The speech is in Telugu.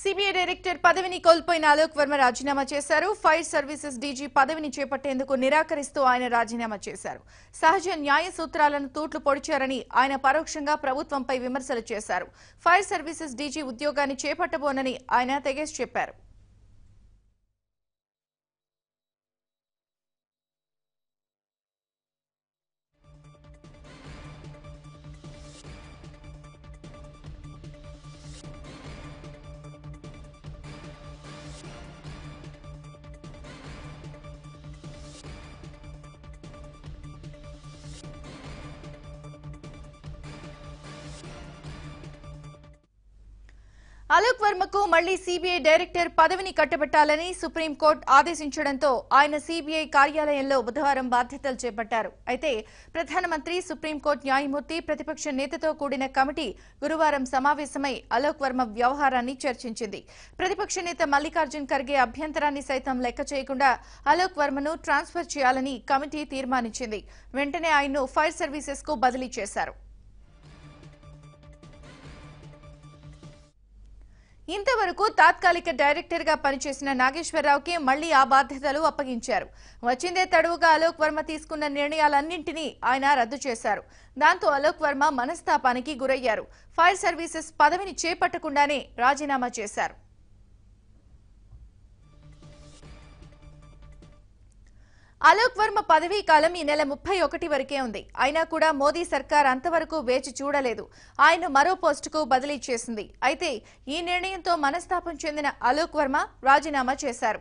సిబిఐ డైరెక్టర్ పదవిని కోల్పోయిన అలోక్ వర్మ రాజీనామా చేశారు. ఫైర్ సర్వీసెస్ డీజీ పదవిని చేపట్టేందుకు నిరాకరిస్తూ ఆయన రాజీనామా చేశారు. సహజ న్యాయ సూత్రాలను తూట్లు పొడిచారని ఆయన పరోక్షంగా ప్రభుత్వంపై విమర్శలు చేశారు. ఫైర్ సర్వీసెస్ డీజీ ఉద్యోగాన్ని చేపట్టబోనని ఆయన తెగేసి చెప్పారు. అలోక్ వర్మకు మళ్లీ సిబిఐ డైరెక్టర్ పదవిని కట్టబెట్టాలని సుప్రీంకోర్టు ఆదేశించడంతో ఆయన సిబిఐ కార్యాలయంలో బుధవారం బాధ్యతలు చేపట్టారు. అయితే ప్రధానమంత్రి, సుప్రీంకోర్టు న్యాయమూర్తి, ప్రతిపక్ష నేతతో కూడిన కమిటీ గురువారం సమావేశమై అలోక్ వర్మ వ్యవహారాన్ని చర్చించింది. ప్రతిపక్ష నేత మల్లికార్జున్ ఖర్గే అభ్యంతరాన్ని సైతం లెక్క చేయకుండా అలోక్ వర్మను ట్రాన్స్ఫర్ చేయాలని కమిటీ తీర్మానించింది. వెంటనే ఆయన్ను ఫైర్ సర్వీసెస్ కు బదిలీ చేశారు. ఇంతవరకు తాత్కాలిక డైరెక్టర్ గా పనిచేసిన నాగేశ్వరరావుకి మళ్లీ ఆ బాధ్యతలు అప్పగించారు. వచ్చిందే తడువుగా అలోక్ వర్మ తీసుకున్న నిర్ణయాలన్నింటినీ ఆయన రద్దు చేశారు. దాంతో అలోక్ వర్మ మనస్తాపానికి గురయ్యారు. ఫైర్ సర్వీసెస్ పదవిని చేపట్టకుండానే రాజీనామా చేశారు. అలోక్ వర్మ పదవీ కాలం ఈ నెల 31 వరకే ఉంది. అయినా కూడా మోదీ సర్కార్ అంతవరకు వేచి చూడలేదు. ఆయన మరో పోస్టుకు బదిలీ చేసింది. అయితే ఈ నిర్ణయంతో మనస్తాపం చెందిన అలోక్ వర్మ రాజీనామా చేశారు.